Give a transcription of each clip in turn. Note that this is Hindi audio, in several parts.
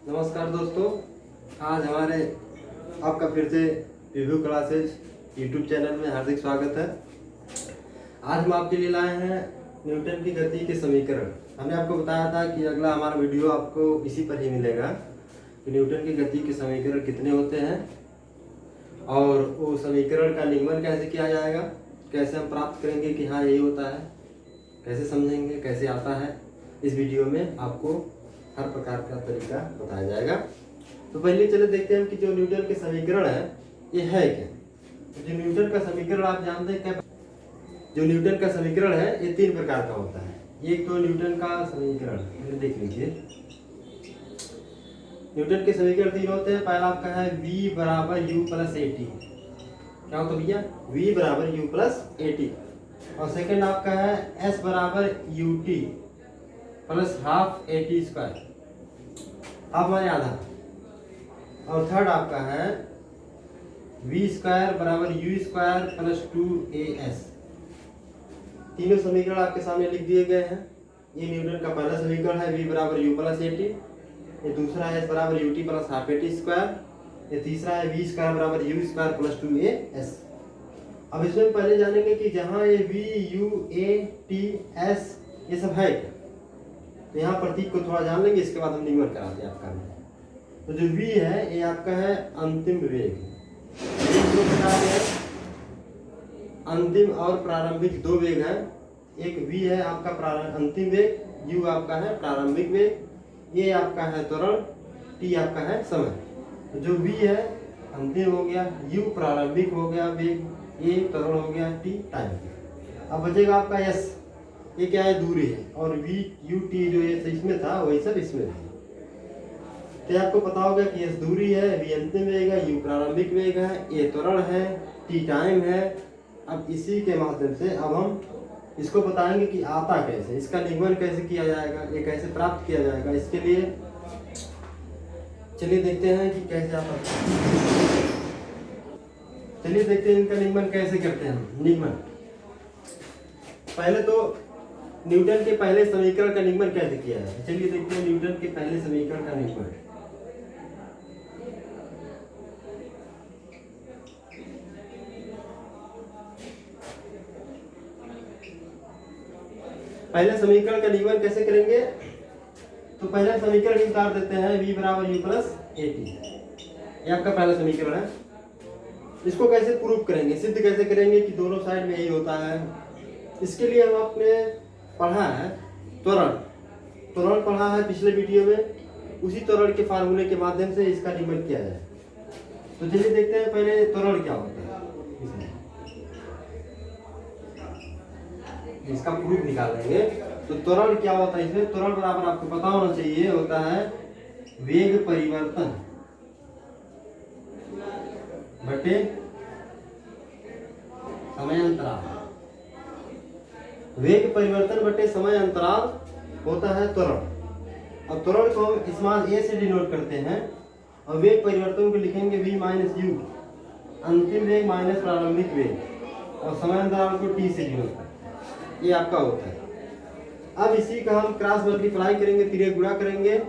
नमस्कार दोस्तों, आज हमारे आपका फिर से रिव्यू क्लासेज यूट्यूब चैनल में हार्दिक स्वागत है। आज हम आपके लिए लाए हैं न्यूटन की गति के समीकरण। हमने आपको बताया था कि अगला हमारा वीडियो आपको इसी पर ही मिलेगा कि न्यूटन की गति के समीकरण कितने होते हैं और वो समीकरण का निगमन कैसे किया जाएगा, कैसे हम प्राप्त करेंगे कि हाँ यही होता है, कैसे समझेंगे, कैसे आता है। इस वीडियो में आपको हर प्रकार का तरीका बताया जाएगा। तो पहले चले देखते हैं कि जो न्यूटन के समीकरण है ये है क्या। तो जो न्यूटन का समीकरण आप जानते हैं क्या, जो न्यूटन का समीकरण है ये तीन प्रकार का होता है। एक तो न्यूटन का समीकरण देख लीजिए, न्यूटन के समीकरण तीन होते हैं। पहला आपका है v बराबर यू प्लस ए टी। क्या होता है भैया? v बराबर यू प्लस ए टी। और सेकंड आपका है s बराबर U T plus half A T square, half माने आधा। और थर्ड आपका है वी स्क्वायर बराबर यू स्क्वायर प्लस 2as। तीनों समीकरण आपके सामने लिख दिए गए हैं। ये न्यूटन का पहला समीकरण है v बराबर यू प्लस ए टी, ये दूसरा है s बराबर U T plus half A T square, ये तीसरा है वी स्क्वायर बराबर यू स्क्वायर प्लस 2as। अब इसमें पहले जानेंगे कि जहाँ ये v u a t s ये सब है क्या। तो यहाँ प्रतीक को थोड़ा जान लेंगे, इसके बाद हम निगमन कराते हैं आपका। तो जो v है ये आपका है अंतिम वेग। दो प्रकार के अंतिम और प्रारंभिक दो वेग हैं। एक v है आपका अंतिम वेग, u आपका है प्रारंभिक वेग, ये आपका है त्वरण, t आपका है समय। तो जो v है अंतिम हो गया, u प्रारंभिक हो गया वेग, ये त्वरण हो गया, t टाइम। अब बचेगा आपका s, ये क्या है? दूरी है। और v u t जो ये इसमें था वही सब इसमें है। तो आपको पता होगा कि s दूरी है, v अंतिम वेग है, u प्रारंभिक वेग है, ये त्वरण है, t टाइम है। अब इसी के माध्यम से अब हम इसको बताएंगे कि आता कैसे, इसका निगमन कैसे किया जाएगा, ये कैसे प्राप्त किया जाएगा। इसके लिए चलिए देखते हैं कि कैसे आता है। चलिए देखते हैं इनका निगमन कैसे करते हैं हम। निगमन पहले तो न्यूटन के पहले समीकरण का निगमन कैसे किया है। चलिए देखते हैं न्यूटन के पहले समीकरण का निगमन। पहले समीकरण का निगमन कैसे करेंगे? तो पहले समीकरण ही उतार देते हैं, v बराबर यू प्लस ए टी। ये आपका पहला समीकरण है। इसको कैसे प्रूफ करेंगे, सिद्ध कैसे करेंगे कि दोनों साइड में यही होता है। इसके लिए हम आपने पढ़ा है त्वरण पढ़ा है पिछले वीडियो में। उसी त्वरण के फार्मूले के माध्यम से इसका निगमन किया जाए। तो चलिए देखते हैं पहले त्वरण क्या होता है, इसका प्रूफ निकालेंगे। तो त्वरण क्या होता है इसमें? त्वरण बराबर आपको पता होना चाहिए होता है वेग परिवर्तन बटे समय अंतराल। वेग परिवर्तन बटे समय अंतराल होता है त्वरण। अब त्वरण को हम स्मॉल a से डिनोट करते हैं और वेग परिवर्तन को लिखेंगे v माइनस यू, अंतिम वेग माइनस प्रारंभिक वेग, और समय अंतराल को t से डिनोट करते हैं। ये आपका होता है। अब इसी का हम क्रॉस मल्टीप्लाई करेंगे, तिरे गुणा करेंगे,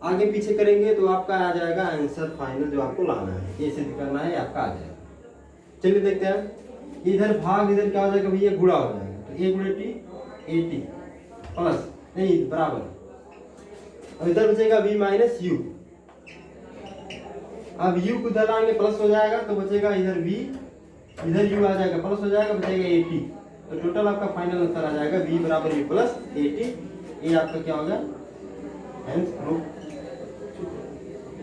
आगे पीछे करेंगे तो आपका आ जाएगा आंसर फाइनल जो आपको लाना है, ये सिद्ध करना है, आपका आ जाएगा। चलिए देखते हैं। इधर भाग इधर क्या हो जाएगा भैया? गुणा हो जाएगा। तो a गुणे टी, ए टी प्लस नहीं बराबर, और इधर बचेगा v माइनस यू। अब u को इधर लाएंगे प्लस हो जाएगा, तो बचेगा इधर v, इधर u आ जाएगा प्लस हो जाएगा, बचेगा ए टी। तो टोटल आपका फाइनल आंसर आ जाएगा v बराबर यू प्लस ए टी। ये आपका क्या होगा? हेंस प्रूफ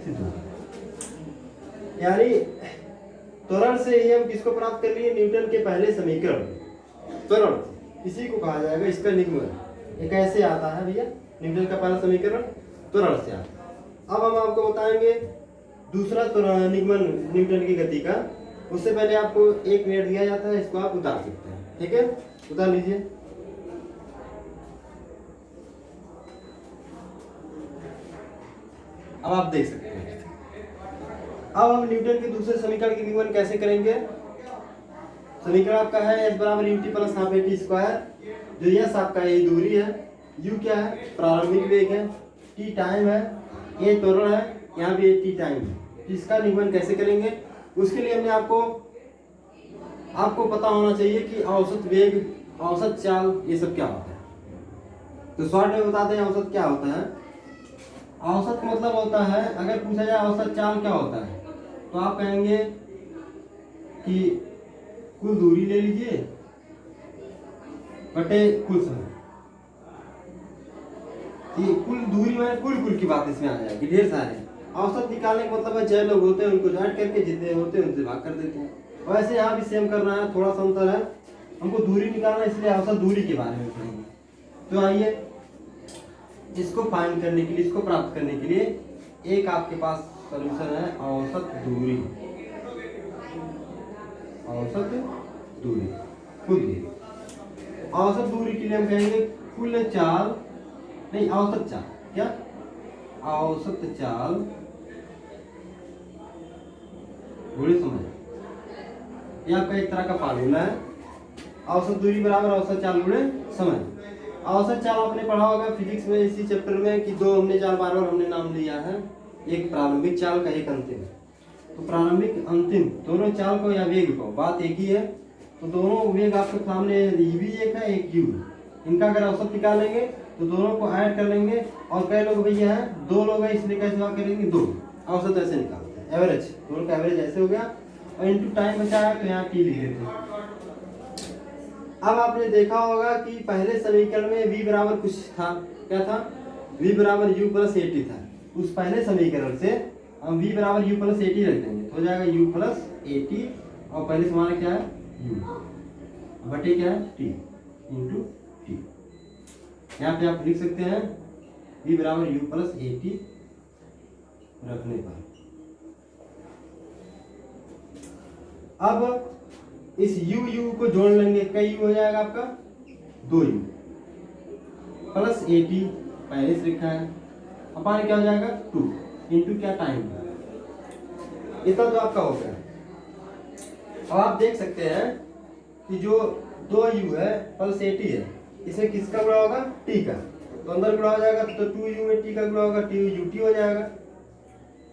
सिद्ध होगा। यानी त्वरण से ही हम किसको प्राप्त कर लिए? न्यूटन के पहले समीकरण। त्वरण इसी को कहा जाएगा इसका निगमन। ये कैसे आता है भैया? न्यूटन का पहला समीकरण त्वरण से आता है। अब हम आपको बताएंगे दूसरा त्वरण निगमन न्यूटन की गति का। उससे पहले आपको 1 मिनट दिया जाता है, इसको आप उतार सकते हैं। ठीक है, उतार लीजिए। अब आप देख सकते हैं। अब हम न्यूटन के दूसरे समीकरण की निगमन कैसे करेंगे? समीकरण आपका है s बराबर U T plus half A T square. जो यस आपका ये दूरी है, u क्या है? प्रारंभिक वेग है, t टाइम है, ए त्वरण है, यहाँ भी 80 टाइम है। इसका निगमन कैसे करेंगे, उसके लिए हमने आपको पता होना चाहिए कि औसत वेग, औसत चाल, ये सब क्या होता है। तो शॉर्ट में बताते हैं औसत क्या होता है। औसत का मतलब होता है, अगर पूछा जाए औसत चाल क्या होता है, तो आप कहेंगे कि कुल दूरी ले लीजिए बटे कुल समय। ये कुल दूरी में कुल की बात इसमें आ जाएगी, ढेर सारे। औसत निकालने का मतलब है 6 लोग होते हैं, उनको ज्वाइन करके जितने होते हैं उनसे भाग कर देते हैं। वैसे यहाँ भी सेम करना है, थोड़ा सा अंतर है, हमको दूरी निकालना है, इसलिए औसत दूरी के बारे में पढ़ेंगे। तो आइए, इसको फाइंड करने के लिए, इसको प्राप्त करने के लिए एक आपके पास सॉल्यूशन है, औसत दूरी। औसत दूरी, कुल दूरी। औसत दूरी के लिए हम कहेंगे कुल चाल, नहीं औसत चाल, क्या औसत चाल गुणे समय। यह आपका एक तरह का फार्मूला है, औसत दूरी बराबर औसत चाल गुणे समय। औसत चाल आपने पढ़ा होगा फिजिक्स में इसी चैप्टर में कि दो हमने चाल बार बार हमने नाम लिया है, एक प्रारंभिक चाल का, एक अंतिम। तो प्रारंभिक अंतिम दोनों चाल को या वेग को, बात एक ही है। तो दोनों वेग आपके सामने, ये भी एक है, एक यू। इनका अगर औसत निकालेंगे तो दोनों को ऐड कर लेंगे, और कई लोग भैया हैं, 2 लोग हैं, इसलिए कैसे बात करेंगे, 2 औसत ऐसे निकालते हैं, एवरेज, दोनों का एवरेज ऐसे हो गया। और इनटू टाइम बचा है तो यहाँ टी लिख देते हैं। अब आपने देखा होगा कि पहले समीकरण में v बराबर कुछ था, क्या था, v बराबर u प्लस 80 था। उस पहले समीकरण से हम v बराबर u प्लस 80 रख देंगे, तो हो जाएगा u प्लस 80, और पहले समान क्या है, u बटे क्या है, t इंटू टी। यहाँ पे आप लिख सकते हैं v बराबर u प्लस 80 रखने पर। अब इस u को जोड़ लेंगे, कई हो जाएगा आपका 2u प्लस 80 पहले से लिखा है, अपन क्या हो जाएगा 2 इंटू क्या टाइम, इतना तो आपका हो गया। अब आप देख सकते हैं कि जो 2u है प्लस 80 है, इसे किसका गुणा होगा, t का, तो अंदर गुणा हो जाएगा, तो 2u में t का गुणा होगा, t हो जाएगा,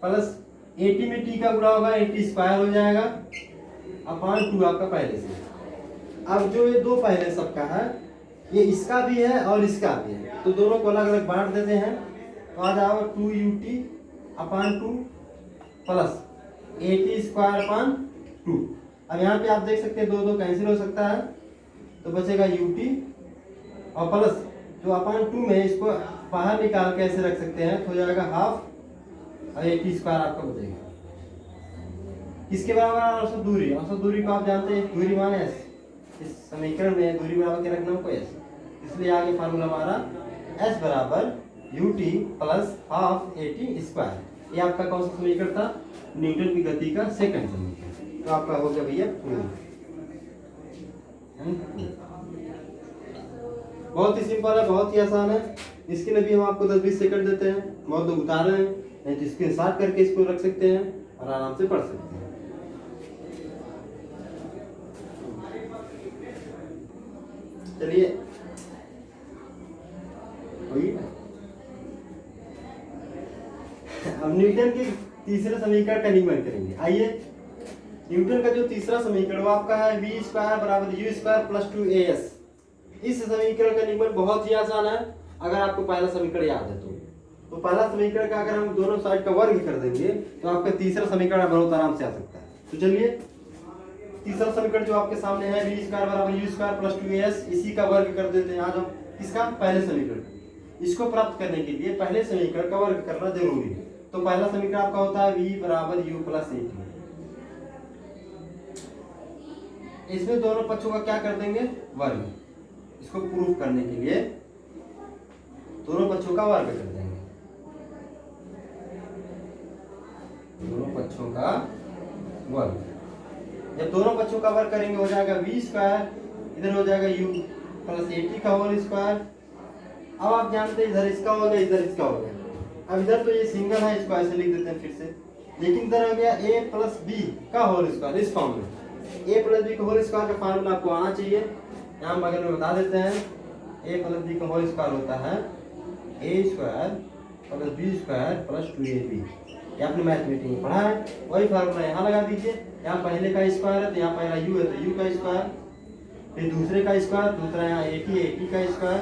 प्लस 80 में t का गुणा होगा, 80 स्क्वायर हो जाएगा, अपॉन 2 आपका पहले से। अब जो ये दो पहले सबका है, ये इसका भी है और इसका भी है, तो दोनों को अलग अलग बांट देते हैं, तो आ जाओ 2ut upon 2 plus 80 square upon 2। अब यहाँ पे आप देख सकते हैं दो दो कैंसिल हो सकता है, तो बचेगा ut, और प्लस जो अपॉन 2 में इसको बाहर निकाल के ऐसे रख सकते हैं, तो हो जाएगा हाफ, और 80 स्क्वायर आपका बचेगा। इसके बराबर औसत दूरी, औसत दूरी को आप जानते हैं, दूरी माने s, इस समीकरण में दूरी बराबर क्या रखना हमको s, इसलिए आगे फार्मूला हमारा s बराबर ut प्लस हाफ 80 स्क्वायर। ये आपका कौन सा समीकरण था, न्यूटन की गति का सेकंड समीकरण। तो आपका हो गया भैया बहुत ही सिंपल है, बहुत ही आसान है। इसके लिए भी हम आपको 10-20 सेकंड देते हैं, बहुत लोग उतार रहे हैं, नहीं तो स्क्रीनशॉट करके इसको रख सकते हैं और आराम से पढ़ सकते हैं। चलिए अब न्यूटन के तीसरे समीकरण का निगमन करेंगे। आइए, न्यूटन का जो तीसरा समीकरण वो आपका है v स्क्वायर बराबर u स्क्वायर प्लस 2as। इस समीकरण का निगमन बहुत ही आसान है, अगर आपको पहला समीकरण याद है तो पहला समीकरण का अगर हम दोनों साइड का वर्ग कर देंगे तो आपका तीसरा समीकरण बहुत आराम से आ सकता है। तो चलिए, तीसरा समीकरण जो आपके सामने है v स्क्वायर बराबर u स्क्वायर प्लस 2as, इसी का वर्ग कर देते हैं आज हम। किसका, पहले समीकरण। इसको प्राप्त करने के लिए पहले समीकरण का वर्ग करना जरूरी है। तो पहला समीकरण आपका होता है v बराबर u प्लस 80। इसमें दोनों पक्षों का क्या कर देंगे, वर्ग। इसको प्रूफ करने के लिए दोनों पक्षों का वर्ग कर देंगे, दोनों पक्षों का वर्ग। जब दोनों पक्षों का वर्ग करेंगे हो जाएगा v स्क्वायर, इधर हो जाएगा u प्लस 80 का होल स्क्वायर। अब आप जानते हैं इधर इसका हो गया, इधर इसका हो गया। अब इधर तो ये सिंगल है, इसको ऐसे लिख देते हैं फिर से, लेकिन इधर हो गया a प्लस b का होल स्क्वायर। इस फॉर्म में a प्लस b का होल स्क्वायर का फार्मूला आपको आना चाहिए, यहाँ बगल में बता देते हैं। a प्लस b का होल स्क्वायर होता है a square plus b square plus 2ab। ये आपने मैथमेटिक्स में पढ़ा है, वही फार्मूला यहाँ लगा दीजिए। यहाँ पहले का स्क्वायर है तो यहाँ पहला u है तो u का स्क्वायर, फिर दूसरे का स्क्वायर, दूसरा यहाँ 80 का स्क्वायर,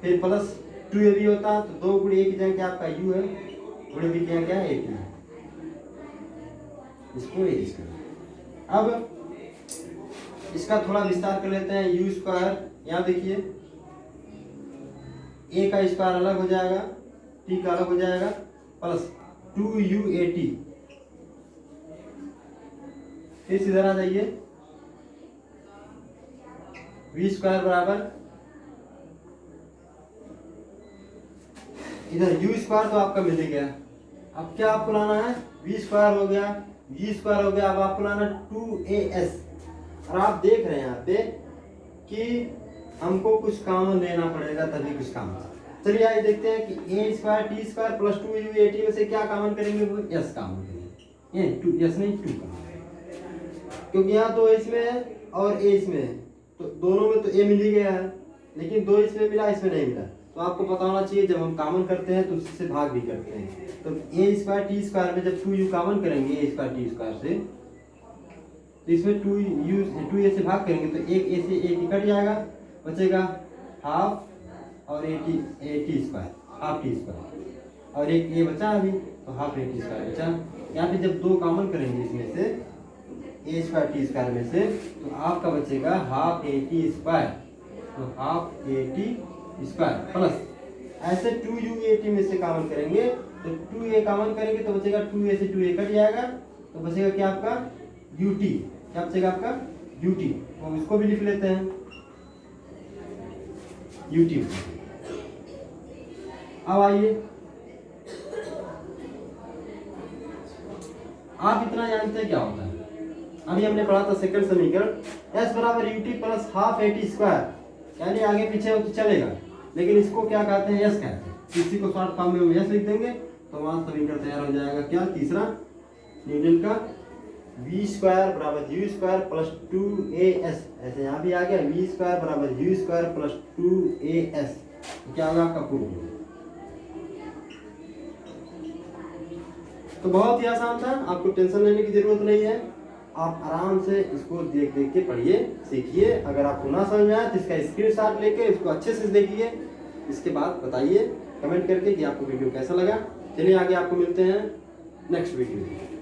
फिर प्लस 2ab होता है तो 2 गुणे 1 जगह क्या आपका u है, गुणे b क्या क्या 80। इसको ये इसका अब इसका थोड़ा विस्तार कर लेते हैं। u स्क्वायर, यहाँ देखिए a का स्क्वायर अलग हो जाएगा, t का अलग हो जाएगा, प्लस 2u80। फिर इधर आ जाइए, v स्क्वायर बराबर इधर u स्क्वायर तो आपका मिल ही गया। अब क्या आपको लाना है, v स्क्वायर हो गया, v स्क्वायर हो गया, अब आपको लाना 2as। और आप देख रहे हैं यहाँ पे कि हमको कुछ कॉमन लेना पड़ेगा तभी कुछ काम। चलिए आइए देखते हैं कि a square T square plus 2u80 में से क्या कॉमन करेंगे, वो s कॉमन करेंगे। ये 2s नहीं 2 कॉमन, क्योंकि यहाँ 2 इसमें है और a इसमें है तो दोनों में तो a मिल ही गया है, लेकिन 2 इसमें मिला इसमें नहीं मिला। तो आपको पता होना चाहिए जब हम कॉमन करते हैं तो उससे भाग भी करते हैं। तो a स्क्वायर टी स्क्वायर में जब 2u कॉमन करेंगे a स्क्वायर टी स्क्वायर से, तो इसमें 2a से भाग करेंगे तो एक a से एक कट जाएगा, बचेगा हाफ और a T square, half T square, और एक a बचा अभी तो हाफ a टी स्क्वायर बचा। यहाँ पे जब 2 कॉमन करेंगे इसमें से a स्क्वायर टी स्क्वायर में से, तो आपका बचेगा हाफ a टी स्क्वायर, तो half a T square plus ऐसे 2u80 में से कॉमन करेंगे तो 2a कॉमन करेंगे तो बचेगा 2a से 2a कट जाएगा तो बचेगा क्या आपका ut, क्या बचेगा आपका ut। तो इसको भी लिख लेते हैं ut। अब आइए, आप इतना जानते हैं क्या होता है, अभी हमने पढ़ा था सेकंड समीकरण s बराबर ut plus half a T square, यानी आगे पीछे हो तो चलेगा, लेकिन इसको क्या कहते हैं, यस कहते हैं। किसी को शॉर्ट फॉर्म में हम यस लिख देंगे तो वहां समीकरण तैयार हो जाएगा। क्या तीसरा न्यूटन का v स्क्वायर बराबर u स्क्वायर प्लस 2as, ऐसे यहाँ भी आ गया v स्क्वायर बराबर u स्क्वायर प्लस 2as, क्या होगा आपका प्रूफ। तो बहुत ही आसान था, आपको टेंशन लेने की जरूरत नहीं है, आप आराम से इसको देख देख के पढ़िए सीखिए। अगर आपको ना समझ में आए तो इसका स्क्रीनशॉट लेके इसको अच्छे से देखिए, इसके बाद बताइए कमेंट करके कि आपको वीडियो कैसा लगा। चलिए आगे आपको मिलते हैं नेक्स्ट वीडियो में।